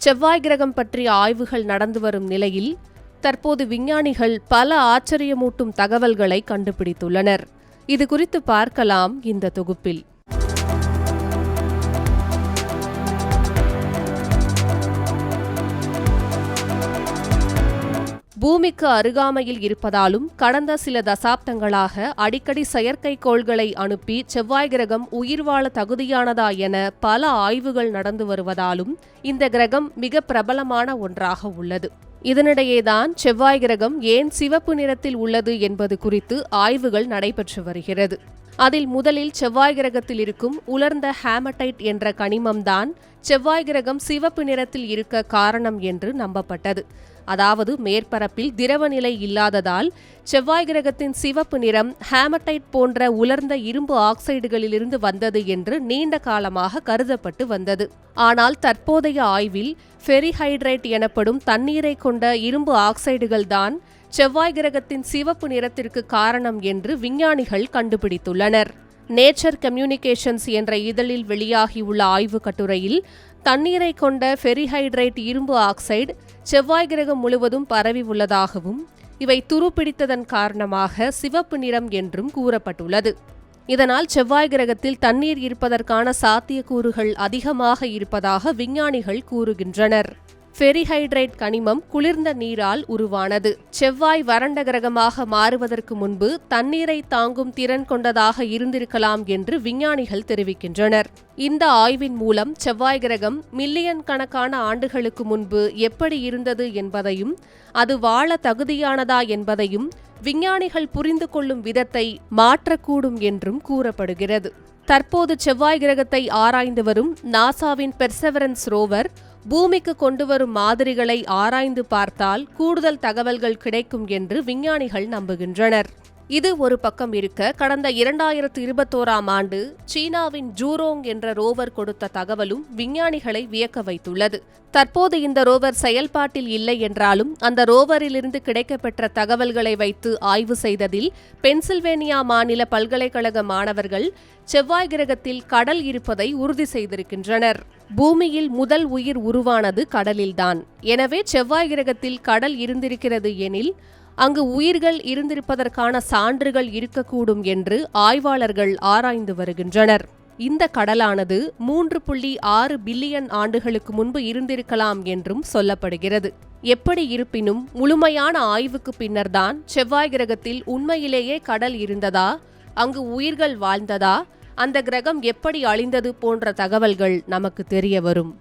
செவ்வாய் கிரகம் பற்றிய ஆய்வுகள் நடந்து வரும் நிலையில் தற்போது விஞ்ஞானிகள் பல ஆச்சரியமூட்டும் தகவல்களை கண்டுபிடித்துள்ளனர். இது குறித்து பார்க்கலாம் இந்த தொகுப்பில். பூமிக்கு அருகாமையில் இருப்பதாலும் கடந்த சில தசாப்தங்களாக அடிக்கடி செயற்கைக்கோள்களை அனுப்பி செவ்வாய் கிரகம் உயிர் வாழ தகுதியானதா என பல ஆய்வுகள் நடந்து வருவதாலும் இந்த கிரகம் மிக பிரபலமான ஒன்றாக உள்ளது. இதனிடையேதான் செவ்வாய் கிரகம் ஏன் சிவப்பு நிறத்தில் உள்ளது என்பது குறித்து ஆய்வுகள் நடைபெற்று வருகிறது. அதில் முதலில் செவ்வாய் கிரகத்தில் இருக்கும் உலர்ந்த ஹேமடைட் என்ற கனிமம்தான் செவ்வாய் கிரகம் சிவப்பு நிறத்தில் இருக்க காரணம் என்று நம்பப்பட்டது. அதாவது மேற்பரப்பில் திரவநிலை இல்லாததால் செவ்வாய் கிரகத்தின் சிவப்பு நிறம் ஹேமடைட் போன்ற உலர்ந்த இரும்பு ஆக்சைடுகளிலிருந்து வந்தது என்று நீண்ட காலமாக கருதப்பட்டு வந்தது. ஆனால் தற்போதைய ஆய்வில் ஃபெரிஹைட்ரேட் எனப்படும் தண்ணீரை கொண்ட இரும்பு ஆக்சைடுகள் தான் செவ்வாய் கிரகத்தின் சிவப்பு நிறத்திற்கு காரணம் என்று விஞ்ஞானிகள் கண்டுபிடித்துள்ளனர். நேச்சர் கம்யூனிகேஷன்ஸ் என்ற இதழில் வெளியாகியுள்ள ஆய்வுக் கட்டுரையில் தண்ணீரை கொண்ட ஃபெரிஹைட்ரேட் இரும்பு ஆக்சைடு செவ்வாய் கிரகம் முழுவதும் பரவி உள்ளதாகவும் இவை துருப்பிடித்ததன் காரணமாக சிவப்பு நிறம் என்றும் கூறப்பட்டுள்ளது. இதனால் செவ்வாய் கிரகத்தில் தண்ணீர் இருப்பதற்கான சாத்தியக்கூறுகள் அதிகமாக இருப்பதாக விஞ்ஞானிகள் கூறுகின்றனர். ஃபெரிஹைட்ரேட் கனிமம் குளிர்ந்த நீரால் உருவானது. செவ்வாய் வறண்ட கிரகமாக மாறுவதற்கு முன்பு தண்ணீரை தாங்கும் திறன் கொண்டதாக இருந்திருக்கலாம் என்று விஞ்ஞானிகள் தெரிவிக்கின்றனர். இந்த ஆய்வின் மூலம் செவ்வாய் கிரகம் மில்லியன் கணக்கான ஆண்டுகளுக்கு முன்பு எப்படி இருந்தது என்பதையும் அது வாழ தகுதியானதா என்பதையும் விஞ்ஞானிகள் புரிந்து கொள்ளும் விதத்தை மாற்றக்கூடும் என்றும் கூறப்படுகிறது. தற்போது செவ்வாய் கிரகத்தை ஆராய்ந்து வரும் நாசாவின் பெர்செவரன்ஸ் ரோவர் பூமிக்கு கொண்டு வரும் மாதிரிகளை ஆராய்ந்து பார்த்தால் கூடுதல் தகவல்கள் கிடைக்கும் என்று விஞ்ஞானிகள் நம்புகின்றனர். இது ஒரு பக்கம் இருக்க, கடந்த 2021ஆம் ஆண்டு சீனாவின் ஜூரோங் என்ற ரோவர் கொடுத்த தகவலும் விஞ்ஞானிகளை வியக்க வைத்துள்ளது. தற்போது இந்த ரோவர் செயல்பாட்டில் இல்லை என்றாலும் அந்த ரோவரிலிருந்து கிடைக்கப்பெற்ற தகவல்களை வைத்து ஆய்வு செய்ததில் பென்சில்வேனியா மாநில பல்கலைக்கழக மாணவர்கள் செவ்வாய் கிரகத்தில் கடல் இருப்பதை உறுதி செய்திருக்கின்றனர். பூமியில் முதல் உயிர் உருவானது கடலில்தான். எனவே செவ்வாய் கிரகத்தில் கடல் இருந்திருக்கிறது எனில் அங்கு உயிர்கள் இருந்திருப்பதற்கான சான்றுகள் இருக்கக்கூடும் என்று ஆய்வாளர்கள் ஆராய்ந்து வருகின்றனர். இந்த கடலானது 3.6 பில்லியன் ஆண்டுகளுக்கு முன்பு இருந்திருக்கலாம் என்றும் சொல்லப்படுகிறது. எப்படி இருப்பினும் முழுமையான ஆய்வுக்கு பின்னர்தான் செவ்வாய் கிரகத்தில் உண்மையிலேயே கடல் இருந்ததா, அங்கு உயிர்கள் வாழ்ந்ததா, அந்த கிரகம் எப்படி அழிந்தது போன்ற தகவல்கள் நமக்கு தெரிய வரும்.